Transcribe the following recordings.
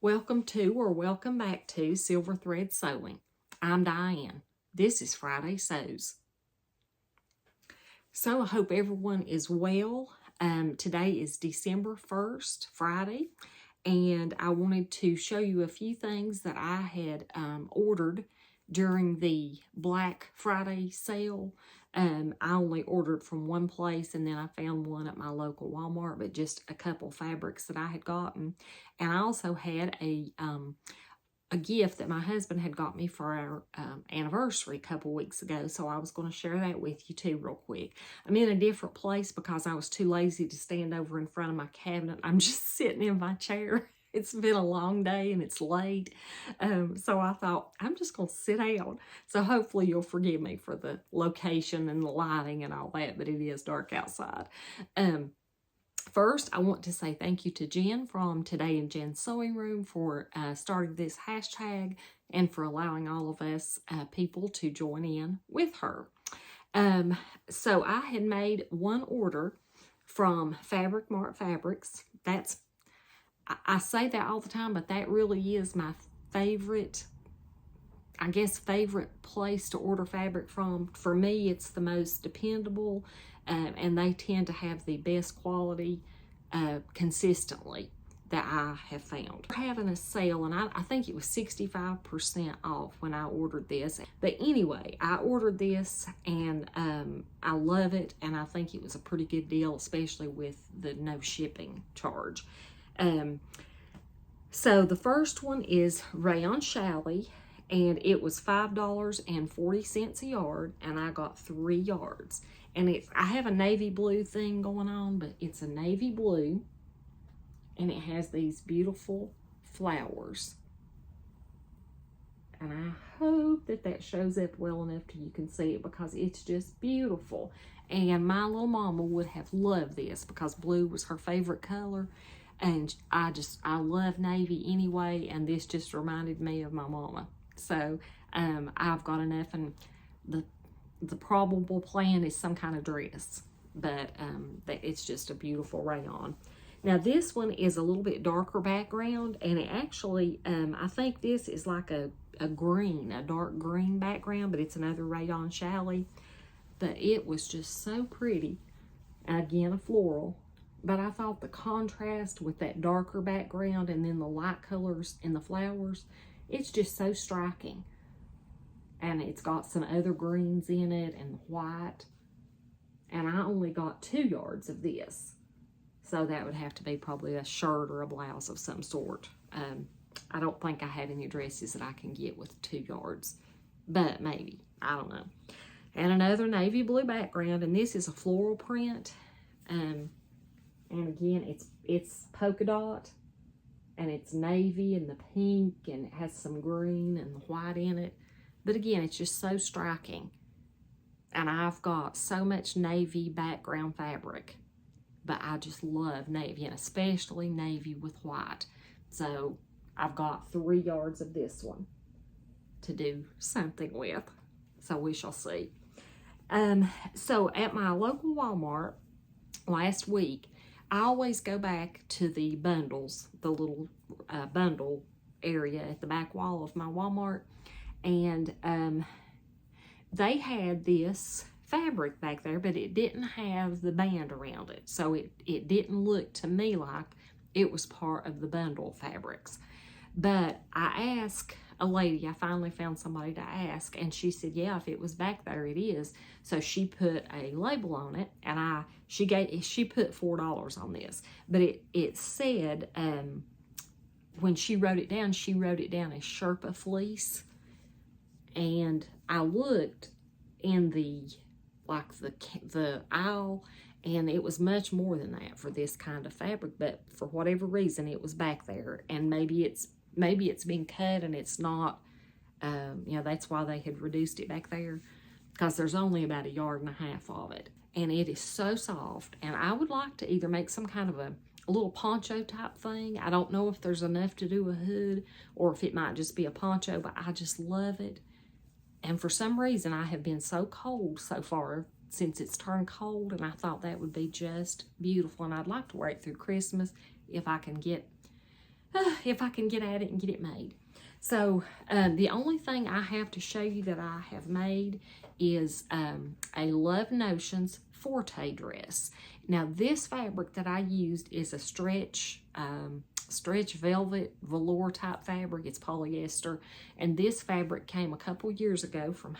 Welcome to or welcome back to Silver Thread Sewing. I'm Diane. This is Friday Sews. So I hope everyone is well. Today is December 1st, Friday, and I wanted to show you a few things that I had ordered during the Black Friday sale. I only ordered from one place, and then I found one at my local Walmart, but just a couple fabrics that I had gotten. And I also had a gift that my husband had got me for our anniversary a couple weeks ago, so I was going to share that with you too real quick. I'm in a different place because I was too lazy to stand over in front of my cabinet. I'm just sitting in my chair. It's been a long day and it's late, so I thought I'm just going to sit down. So hopefully you'll forgive me for the location and the lighting and all that, but it is dark outside. First, I want to say thank you to Jen from Today in Jen's Sewing Room for starting this hashtag and for allowing all of us people to join in with her. So I had made one order from Fabric Mart Fabrics. I say that all the time, but that really is my favorite, I guess, favorite place to order fabric from. For me, it's the most dependable, and they tend to have the best quality consistently that I have found. We're having a sale, and I think it was 65% off when I ordered this. But anyway, I ordered this, and I love it, and I think it was a pretty good deal, especially with the no shipping charge. So the first one is rayon challis, and it was $5.40 a yard, and I got 3 yards. And I have a navy blue thing going on, but it's a navy blue, and it has these beautiful flowers. And I hope that shows up well enough till you can see it, because it's just beautiful. And my little mama would have loved this because blue was her favorite color. And I love navy anyway, and this just reminded me of my mama. So I've got enough, and the probable plan is some kind of dress, but it's just a beautiful rayon. Now this one is a little bit darker background, and it actually, I think this is like a dark green background, but it's another rayon challis. But it was just so pretty. Again, a floral. But I thought the contrast with that darker background and then the light colors in the flowers, it's just so striking. And it's got some other greens in it and white. And I only got 2 yards of this. So that would have to be probably a shirt or a blouse of some sort. I don't think I have any dresses that I can get with 2 yards. But maybe. I don't know. And another navy blue background. And this is a floral print. And again, it's polka dot, and it's navy and the pink, and it has some green and the white in it. But again, it's just so striking. And I've got so much navy background fabric, but I just love navy, and especially navy with white. So I've got 3 yards of this one to do something with. So we shall see. So at my local Walmart last week, I always go back to the bundles, the little bundle area at the back wall of my Walmart, and they had this fabric back there, but it didn't have the band around it, so it didn't look to me like it was part of the bundle fabrics. But I asked a lady, I finally found somebody to ask, and she said, yeah, if it was back there, it is. So she put a label on it, and she put $4 on this. But it said, when she wrote it down as Sherpa fleece. And I looked in the aisle, and it was much more than that for this kind of fabric, but for whatever reason, it was back there. And maybe it's been cut and it's not, that's why they had reduced it back there, because there's only about 1.5 yards of it. And it is so soft, and I would like to either make some kind of a little poncho type thing. I don't know if there's enough to do a hood, or if it might just be a poncho, but I just love it. And for some reason, I have been so cold so far since it's turned cold, and I thought that would be just beautiful. And I'd like to wear it through Christmas if I can get if I can get at it and get it made. So the only thing I have to show you that I have made is a Love Notions Forte dress. Now this fabric that I used is a stretch velvet velour type fabric. It's polyester, and this fabric came a couple years ago from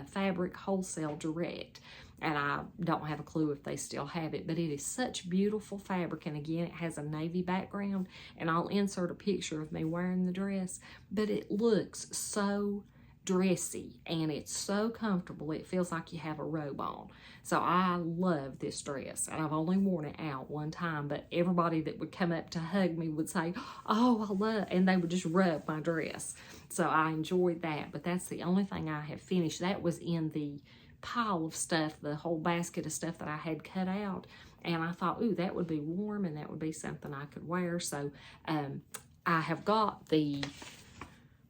Fabric Wholesale Direct, and I don't have a clue if they still have it, but it is such beautiful fabric. And again, it has a navy background, and I'll insert a picture of me wearing the dress, but it looks so dressy and it's so comfortable. It feels like you have a robe on. So I love this dress, and I've only worn it out one time, but everybody that would come up to hug me would say, oh, I love, and they would just rub my dress. So I enjoyed that, but that's the only thing I have finished. That was in the pile of stuff, the whole basket of stuff that I had cut out, and I thought, ooh, that would be warm and that would be something I could wear. So I have got the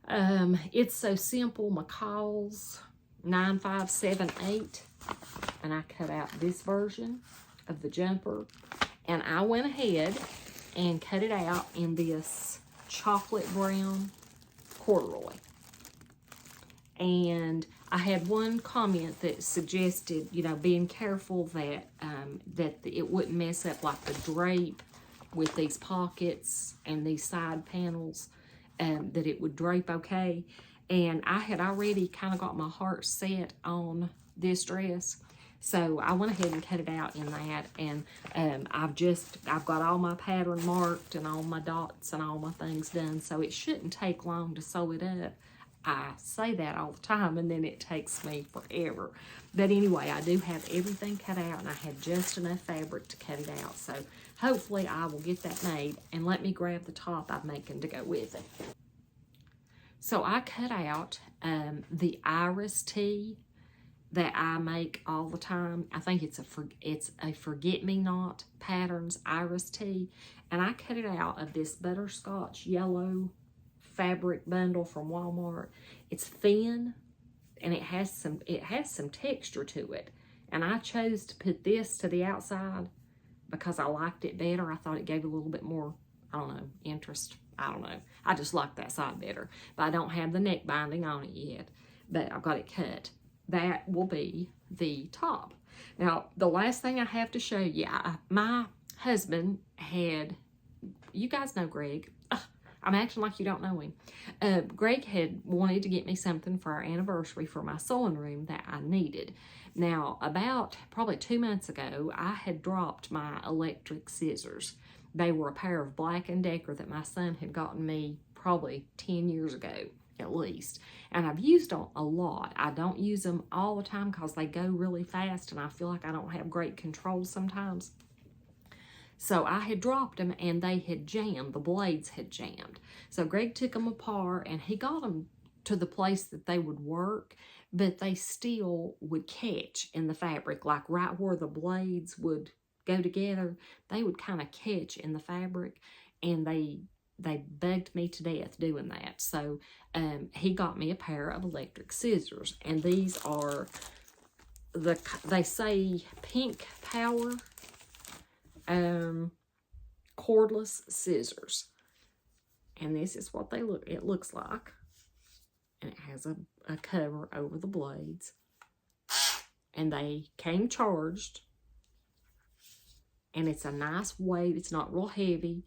It's So Simple McCall's 9578, and I cut out this version of the jumper, and I went ahead and cut it out in this chocolate brown corduroy. And I had one comment that suggested, you know, being careful that it wouldn't mess up like the drape with these pockets and these side panels, that it would drape okay. And I had already kind of got my heart set on this dress, so I went ahead and cut it out in that. And I've got all my pattern marked and all my dots and all my things done, so it shouldn't take long to sew it up. I say that all the time, and then it takes me forever. But anyway, I do have everything cut out, and I had just enough fabric to cut it out. So hopefully I will get that made. And let me grab the top I'm making to go with it. So I cut out the iris tee that I make all the time. I think it's a Forget-Me-Not Patterns iris tee. And I cut it out of this butterscotch yellow fabric bundle from Walmart. It's thin, and it has some texture to it. And I chose to put this to the outside because I liked it better. I thought it gave a little bit more, I don't know, interest. I don't know. I just like that side better. But I don't have the neck binding on it yet. But I've got it cut. That will be the top. Now, the last thing I have to show you, my husband had, you guys know Greg. I'm acting like you don't know him. Greg had wanted to get me something for our anniversary for my sewing room that I needed. Now, about probably 2 months ago, I had dropped my electric scissors. They were a pair of Black & Decker that my son had gotten me probably 10 years ago, at least. And I've used them a lot. I don't use them all the time because they go really fast, and I feel like I don't have great control sometimes. So I had dropped them, and they had jammed. The blades had jammed. So Greg took them apart, and he got them to the place that they would work, but they still would catch in the fabric, like right where the blades would go together. They would kind of catch in the fabric, and they bugged me to death doing that. So he got me a pair of electric scissors, and these are they say Pink Power cordless scissors, and this is what it looks like, and it has a cover over the blades, and they came charged, and it's a nice weight. It's not real heavy,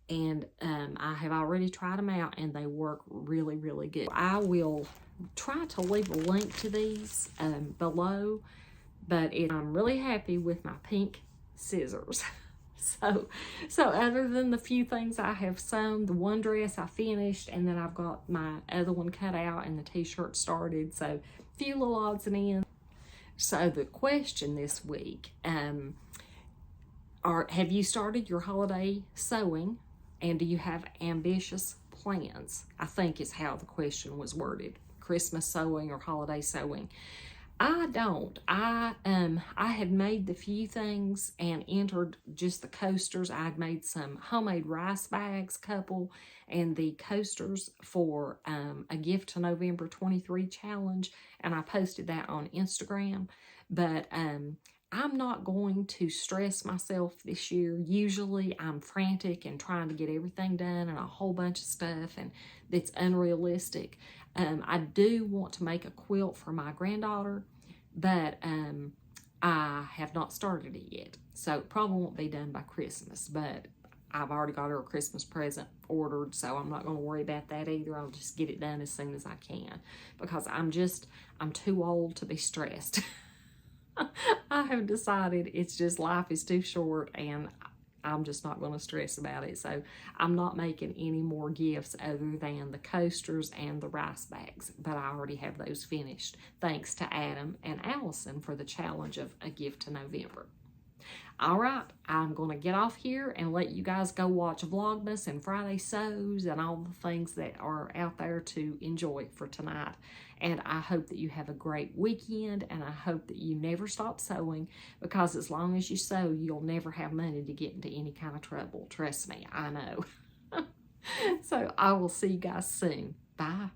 and I have already tried them out, and they work really, really good. I will try to leave a link to these below, but I'm really happy with my pink scissors. So other than the few things I have sewn, the one dress I finished, and then I've got my other one cut out and the t-shirt started. So a few little odds and ends. So the question this week, have you started your holiday sewing, and do you have ambitious plans? I think is how the question was worded. Christmas sewing or holiday sewing. I don't. I had made the few things and entered just the coasters. I'd made some homemade rice bags, couple, and the coasters for a gift to November 23 challenge, and I posted that on Instagram. But I'm not going to stress myself this year. Usually I'm frantic and trying to get everything done and a whole bunch of stuff, and that's unrealistic. I do want to make a quilt for my granddaughter, but I have not started it yet. So it probably won't be done by Christmas, but I've already got her a Christmas present ordered, so I'm not going to worry about that either. I'll just get it done as soon as I can, because I'm too old to be stressed. I have decided it's just life is too short, and I'm just not going to stress about it. So I'm not making any more gifts other than the coasters and the rice bags, but I already have those finished, thanks to Adam and Allison for the challenge of a gift to November. All right, I'm going to get off here and let you guys go watch Vlogmas and Friday Sews and all the things that are out there to enjoy for tonight. And I hope that you have a great weekend, and I hope that you never stop sewing, because as long as you sew, you'll never have money to get into any kind of trouble. Trust me, I know. So I will see you guys soon. Bye.